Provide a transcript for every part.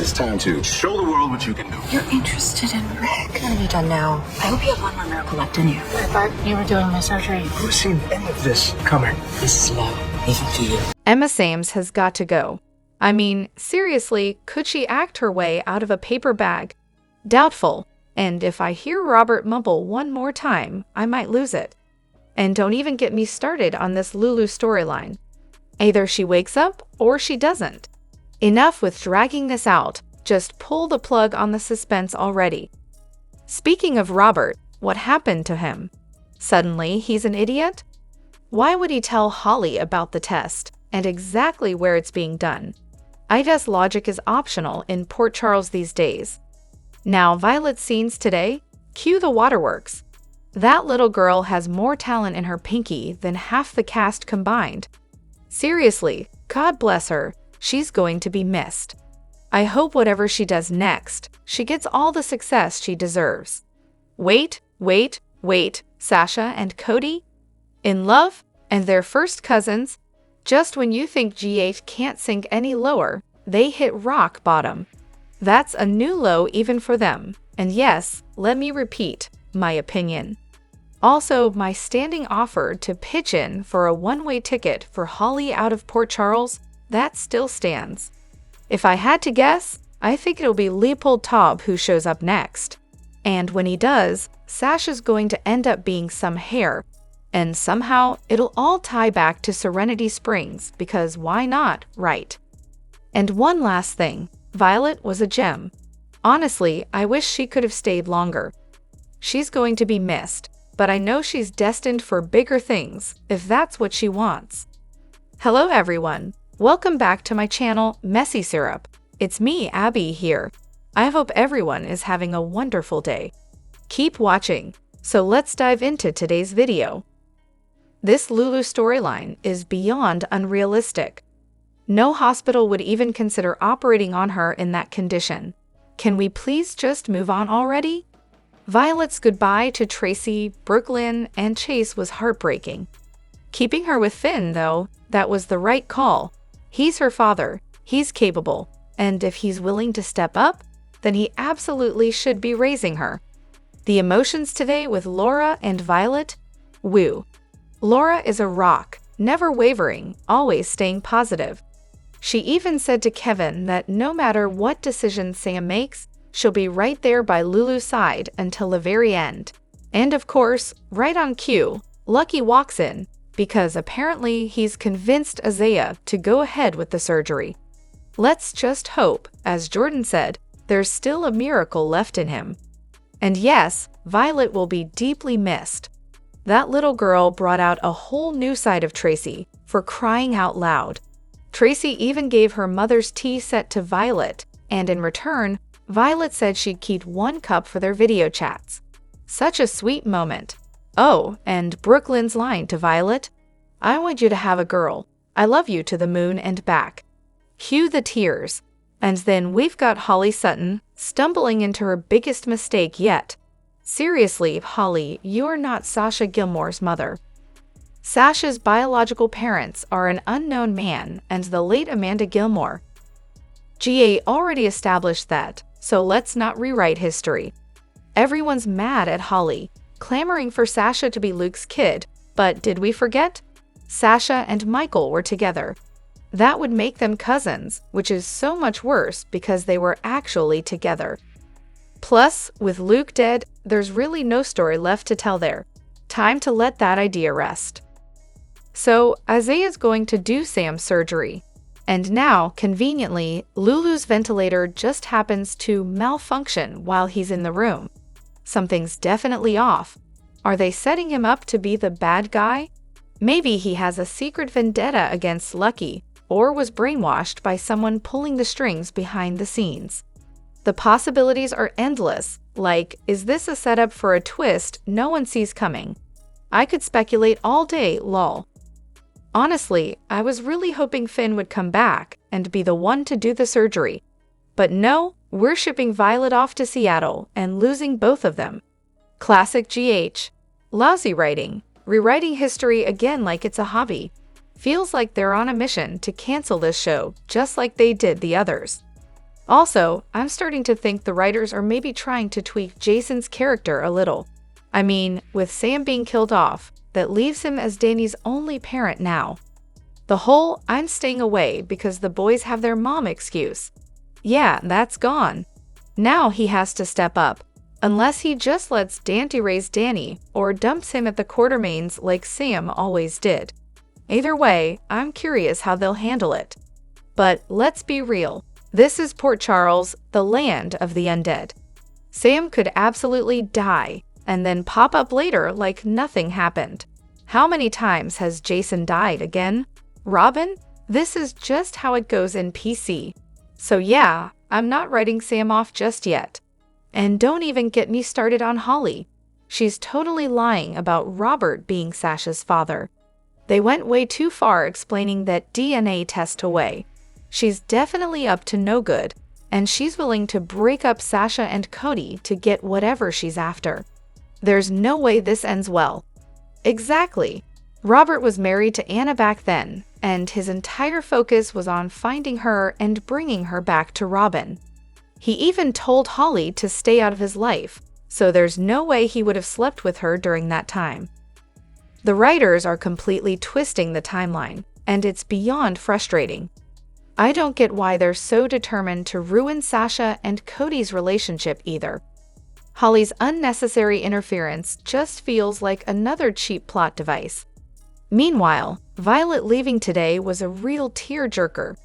It's time to show the world what you can do. You're interested in Rick. What have you done now? I hope you have one more miracle left in you. I thought you were doing my surgery. Who's seen any of this coming? This is low, even for you. Emma Sames has got to go. I mean, seriously, could she act her way out of a paper bag? Doubtful. And if I hear Robert mumble one more time, I might lose it. And don't even get me started on this Lulu storyline. Either she wakes up or she doesn't. Enough with dragging this out. Just pull the plug on the suspense already. Speaking of Robert, what happened to him? Suddenly, he's an idiot? Why would he tell Holly about the test and exactly where it's being done? I guess logic is optional in Port Charles these days. Now, Violet's scenes today? Cue the waterworks. That little girl has more talent in her pinky than half the cast combined. Seriously, God bless her, she's going to be missed. I hope whatever she does next, she gets all the success she deserves. Wait, Sasha and Cody? In love? And their first cousins? Just when you think GH can't sink any lower, they hit rock bottom. That's a new low even for them. And yes, let me repeat my opinion. Also, my standing offer to pitch in for a one-way ticket for Holly out of Port Charles, that still stands. If I had to guess, I think it'll be Leopold Taub who shows up next. And when he does, Sasha's going to end up being some hair. And somehow, it'll all tie back to Serenity Springs because why not, right? And one last thing, Violet was a gem. Honestly, I wish she could have stayed longer. She's going to be missed, but I know she's destined for bigger things, if that's what she wants. Hello everyone, welcome back to my channel, Messy Syrup. It's me, Abby, here. I hope everyone is having a wonderful day. Keep watching, so let's dive into today's video. This Lulu storyline is beyond unrealistic. No hospital would even consider operating on her in that condition. Can we please just move on already? Violet's goodbye to Tracy, Brooklyn, and Chase was heartbreaking. Keeping her with Finn, though, that was the right call. He's her father, he's capable, and if he's willing to step up, then he absolutely should be raising her. The emotions today with Laura and Violet? Woo. Laura is a rock, never wavering, always staying positive. She even said to Kevin that no matter what decision Sam makes, she'll be right there by Lulu's side until the very end. And of course, right on cue, Lucky walks in, because apparently he's convinced Isaiah to go ahead with the surgery. Let's just hope, as Jordan said, there's still a miracle left in him. And yes, Violet will be deeply missed. That little girl brought out a whole new side of Tracy, for crying out loud. Tracy even gave her mother's tea set to Violet, and in return, Violet said she'd keep 1 cup for their video chats. Such a sweet moment. Oh, and Brooklyn's line to Violet, "I want you to have a girl. I love you to the moon and back." Cue the tears. And then we've got Holly Sutton stumbling into her biggest mistake yet. Seriously, Holly, you're not Sasha Gilmore's mother. Sasha's biological parents are an unknown man and the late Amanda Gilmore. GA already established that, so let's not rewrite history. Everyone's mad at Holly, clamoring for Sasha to be Luke's kid, but did we forget? Sasha and Michael were together. That would make them cousins, which is so much worse because they were actually together. Plus, with Luke dead, there's really no story left to tell there. Time to let that idea rest. So, Isaiah's going to do Sam's surgery. And now, conveniently, Lulu's ventilator just happens to malfunction while he's in the room. Something's definitely off. Are they setting him up to be the bad guy? Maybe he has a secret vendetta against Lucky, or was brainwashed by someone pulling the strings behind the scenes. The possibilities are endless, like, is this a setup for a twist no one sees coming? I could speculate all day, lol. Honestly, I was really hoping Finn would come back and be the one to do the surgery. But no, we're shipping Violet off to Seattle and losing both of them. Classic GH. Lousy writing, rewriting history again like it's a hobby. Feels like they're on a mission to cancel this show just like they did the others. Also, I'm starting to think the writers are maybe trying to tweak Jason's character a little. I mean, with Sam being killed off, that leaves him as Danny's only parent now. The whole "I'm staying away because the boys have their mom" excuse. Yeah, that's gone. Now he has to step up, unless he just lets Dante raise Danny or dumps him at the Quartermains like Sam always did. Either way, I'm curious how they'll handle it. But let's be real. This is Port Charles, the land of the undead. Sam could absolutely die and then pop up later like nothing happened. How many times has Jason died again? Robin? This is just how it goes in PC. So yeah, I'm not writing Sam off just yet. And don't even get me started on Holly. She's totally lying about Robert being Sasha's father. They went way too far explaining that DNA test away. She's definitely up to no good, and she's willing to break up Sasha and Cody to get whatever she's after. There's no way this ends well. Exactly. Robert was married to Anna back then, and his entire focus was on finding her and bringing her back to Robin. He even told Holly to stay out of his life, so there's no way he would have slept with her during that time. The writers are completely twisting the timeline, and it's beyond frustrating. I don't get why they're so determined to ruin Sasha and Cody's relationship either. Holly's unnecessary interference just feels like another cheap plot device. Meanwhile, Violet leaving today was a real tearjerker.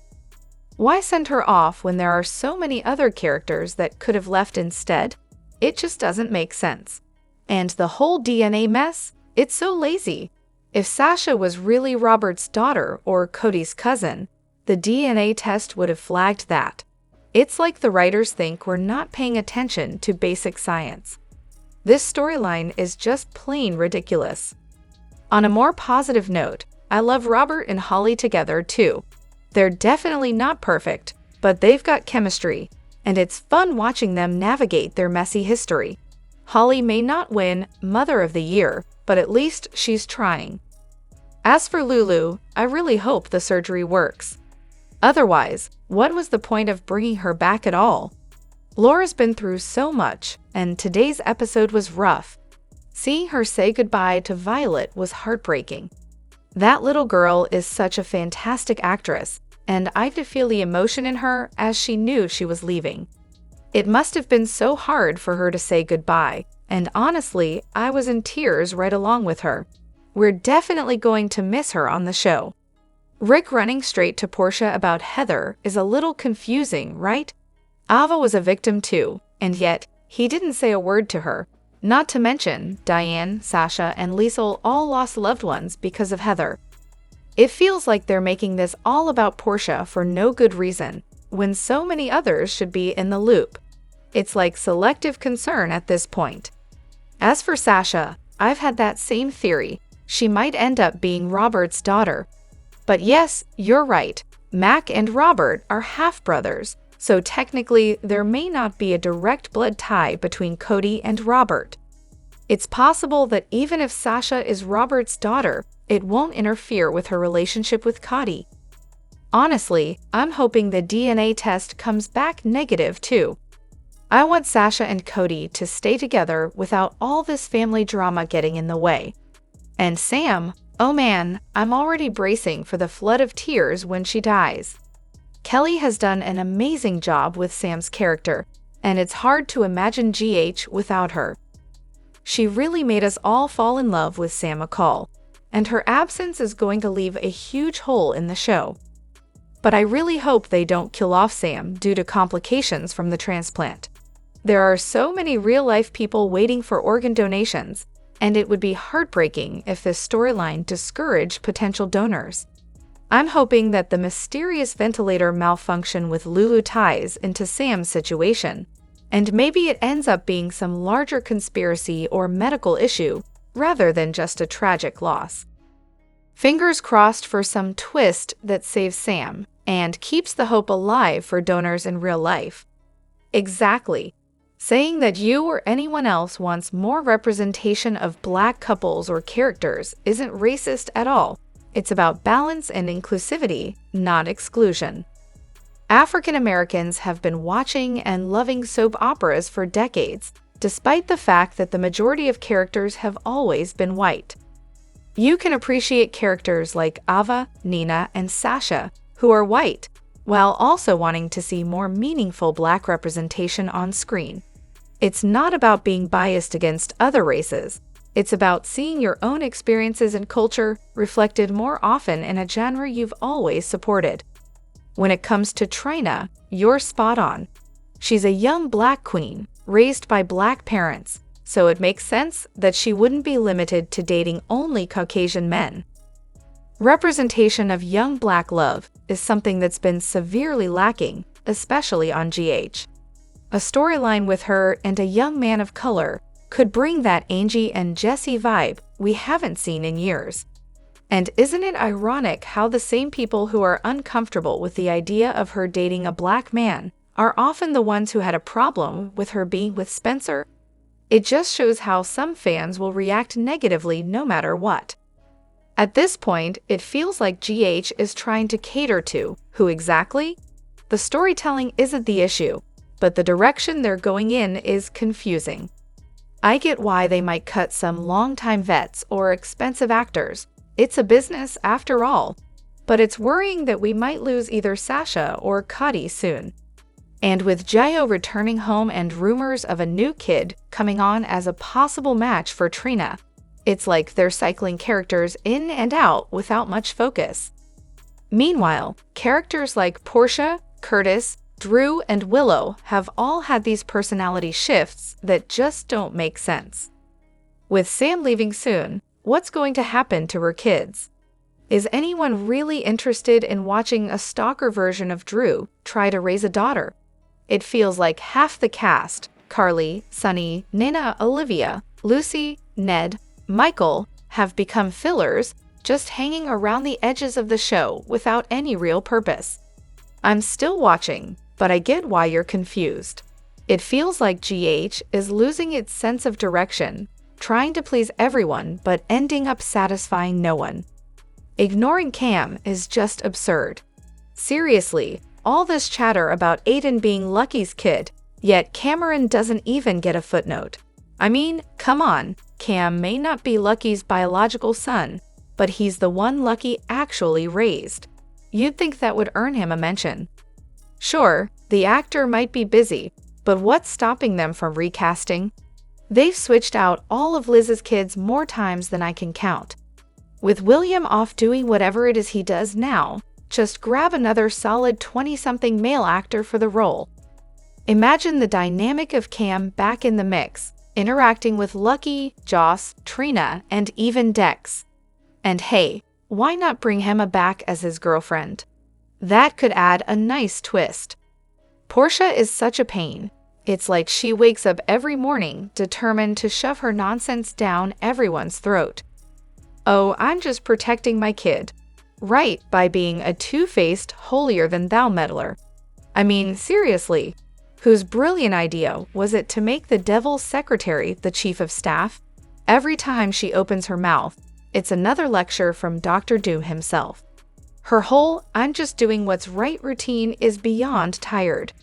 Why send her off when there are so many other characters that could have left instead? It just doesn't make sense. And the whole DNA mess? It's so lazy. If Sasha was really Robert's daughter or Cody's cousin, the DNA test would have flagged that. It's like the writers think we're not paying attention to basic science. This storyline is just plain ridiculous. On a more positive note, I love Robert and Holly together too. They're definitely not perfect, but they've got chemistry, and it's fun watching them navigate their messy history. Holly may not win Mother of the Year, but at least she's trying. As for Lulu, I really hope the surgery works. Otherwise, what was the point of bringing her back at all? Laura's been through so much, and today's episode was rough. Seeing her say goodbye to Violet was heartbreaking. That little girl is such a fantastic actress, and I could feel the emotion in her as she knew she was leaving. It must have been so hard for her to say goodbye, and honestly, I was in tears right along with her. We're definitely going to miss her on the show. Rick running straight to Portia about Heather is a little confusing, right? Ava was a victim too, and yet he didn't say a word to her. Not to mention, Diane, Sasha, and Liesl all lost loved ones because of Heather. It feels like they're making this all about Portia for no good reason, when so many others should be in the loop. It's like selective concern at this point. As for Sasha, I've had that same theory. She might end up being Robert's daughter. But yes, you're right. Mac and Robert are half-brothers, so technically there may not be a direct blood tie between Cody and Robert. It's possible that even if Sasha is Robert's daughter, it won't interfere with her relationship with Cody. Honestly, I'm hoping the DNA test comes back negative too. I want Sasha and Cody to stay together without all this family drama getting in the way. And Sam, oh man, I'm already bracing for the flood of tears when she dies. Kelly has done an amazing job with Sam's character, and it's hard to imagine GH without her. She really made us all fall in love with Sam McCall, and her absence is going to leave a huge hole in the show. But I really hope they don't kill off Sam due to complications from the transplant. There are so many real-life people waiting for organ donations, and it would be heartbreaking if this storyline discouraged potential donors. I'm hoping that the mysterious ventilator malfunction with Lulu ties into Sam's situation, and maybe it ends up being some larger conspiracy or medical issue rather than just a tragic loss. Fingers crossed for some twist that saves Sam and keeps the hope alive for donors in real life. Exactly. Saying that you or anyone else wants more representation of Black couples or characters isn't racist at all. It's about balance and inclusivity, not exclusion. African Americans have been watching and loving soap operas for decades, despite the fact that the majority of characters have always been white. You can appreciate characters like Ava, Nina, and Sasha, who are white, while also wanting to see more meaningful Black representation on screen. It's not about being biased against other races. It's about seeing your own experiences and culture reflected more often in a genre you've always supported. When it comes to Trina, you're spot on. She's a young Black queen, raised by Black parents, so it makes sense that she wouldn't be limited to dating only Caucasian men. Representation of young Black love is something that's been severely lacking, especially on GH. A storyline with her and a young man of color could bring that Angie and Jesse vibe we haven't seen in years. And isn't it ironic how the same people who are uncomfortable with the idea of her dating a Black man are often the ones who had a problem with her being with Spencer? It just shows how some fans will react negatively no matter what. At this point, it feels like GH is trying to cater to who exactly? The storytelling isn't the issue, but the direction they're going in is confusing. I get why they might cut some longtime vets or expensive actors. It's a business after all. But it's worrying that we might lose either Sasha or Cody soon. And with Jayo returning home and rumors of a new kid coming on as a possible match for Trina, it's like they're cycling characters in and out without much focus. Meanwhile, characters like Portia, Curtis, Drew, and Willow have all had these personality shifts that just don't make sense. With Sam leaving soon, what's going to happen to her kids? Is anyone really interested in watching a stalker version of Drew try to raise a daughter? It feels like half the cast, Carly, Sunny, Nina, Olivia, Lucy, Ned, Michael, have become fillers, just hanging around the edges of the show without any real purpose. I'm still watching, but I get why you're confused. It feels like GH is losing its sense of direction, trying to please everyone but ending up satisfying no one. Ignoring Cam is just absurd. Seriously, all this chatter about Aiden being Lucky's kid, yet Cameron doesn't even get a footnote. I mean, come on, Cam may not be Lucky's biological son, but he's the one Lucky actually raised. You'd think that would earn him a mention. Sure, the actor might be busy, but what's stopping them from recasting? They've switched out all of Liz's kids more times than I can count. With William off doing whatever it is he does now, just grab another solid 20-something male actor for the role. Imagine the dynamic of Cam back in the mix, interacting with Lucky, Joss, Trina, and even Dex. And hey, why not bring Hema back as his girlfriend? That could add a nice twist. Portia is such a pain. It's like she wakes up every morning determined to shove her nonsense down everyone's throat. Oh, I'm just protecting my kid. Right, by being a two-faced, holier-than-thou meddler. I mean, seriously, whose brilliant idea was it to make the devil's secretary the chief of staff? Every time she opens her mouth, it's another lecture from Dr. Doom himself. Her whole "I'm just doing what's right" routine is beyond tired.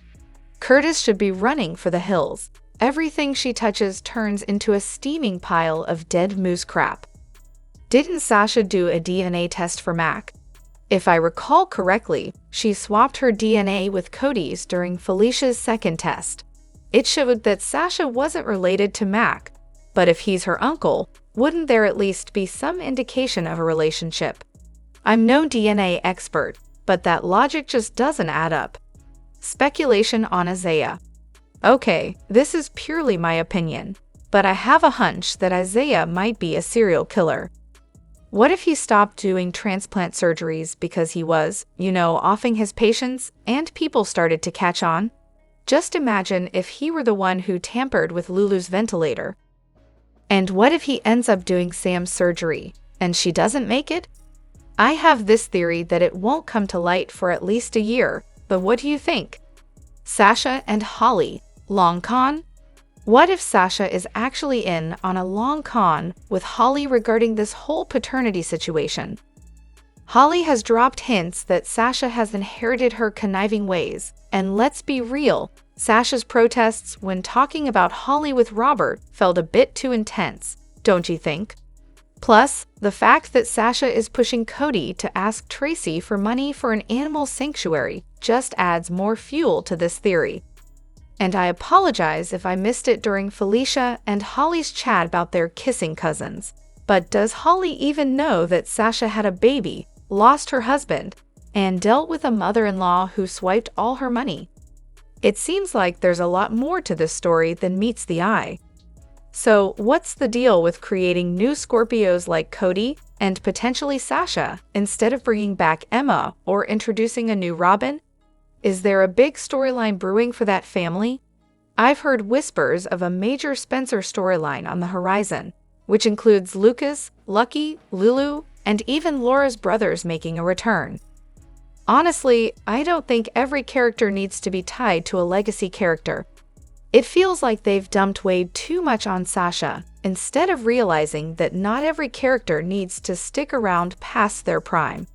Curtis should be running for the hills. Everything she touches turns into a steaming pile of dead moose crap. Didn't Sasha do a DNA test for Mac? If I recall correctly, she swapped her DNA with Cody's during Felicia's second test. It showed that Sasha wasn't related to Mac, but if he's her uncle, wouldn't there at least be some indication of a relationship? I'm no DNA expert, but that logic just doesn't add up. Speculation on Isaiah. Okay, this is purely my opinion, but I have a hunch that Isaiah might be a serial killer. What if he stopped doing transplant surgeries because he was, offing his patients and people started to catch on? Just imagine if he were the one who tampered with Lulu's ventilator. And what if he ends up doing Sam's surgery and she doesn't make it? I have this theory that it won't come to light for at least a year, but what do you think? Sasha and Holly, long con? What if Sasha is actually in on a long con with Holly regarding this whole paternity situation? Holly has dropped hints that Sasha has inherited her conniving ways, and let's be real, Sasha's protests when talking about Holly with Robert felt a bit too intense, don't you think? Plus, the fact that Sasha is pushing Cody to ask Tracy for money for an animal sanctuary just adds more fuel to this theory. And I apologize if I missed it during Felicia and Holly's chat about their kissing cousins. But does Holly even know that Sasha had a baby, lost her husband, and dealt with a mother-in-law who swiped all her money? It seems like there's a lot more to this story than meets the eye. So, what's the deal with creating new Scorpios like Cody and potentially Sasha instead of bringing back Emma or introducing a new Robin? Is there a big storyline brewing for that family? I've heard whispers of a major Spencer storyline on the horizon, which includes Lucas, Lucky, Lulu, and even Laura's brothers making a return. Honestly, I don't think every character needs to be tied to a legacy character. It feels like they've dumped way too much on Sasha, instead of realizing that not every character needs to stick around past their prime.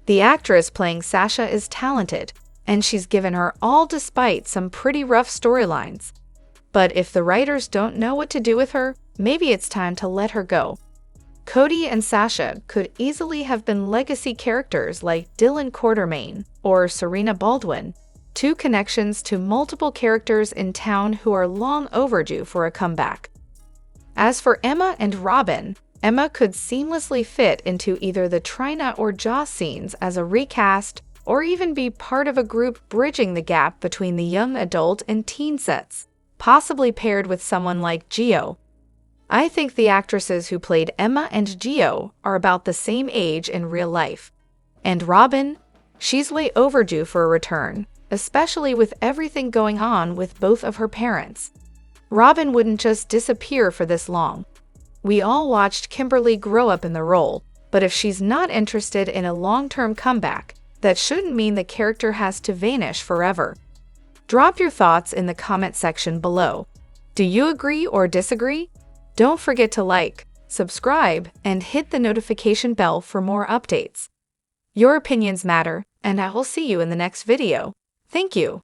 The actress playing Sasha is talented, and she's given her all despite some pretty rough storylines. But if the writers don't know what to do with her, maybe it's time to let her go. Cody and Sasha could easily have been legacy characters like Dylan Quartermain or Serena Baldwin, two connections to multiple characters in town who are long overdue for a comeback. As for Emma and Robin, Emma could seamlessly fit into either the Trina or Joss scenes as a recast, or even be part of a group bridging the gap between the young adult and teen sets, possibly paired with someone like Gio. I think the actresses who played Emma and Gio are about the same age in real life. And Robin? She's way overdue for a return, especially with everything going on with both of her parents. Robin wouldn't just disappear for this long. We all watched Kimberly grow up in the role, but if she's not interested in a long-term comeback, that shouldn't mean the character has to vanish forever. Drop your thoughts in the comment section below. Do you agree or disagree? Don't forget to like, subscribe, and hit the notification bell for more updates. Your opinions matter, and I will see you in the next video. Thank you.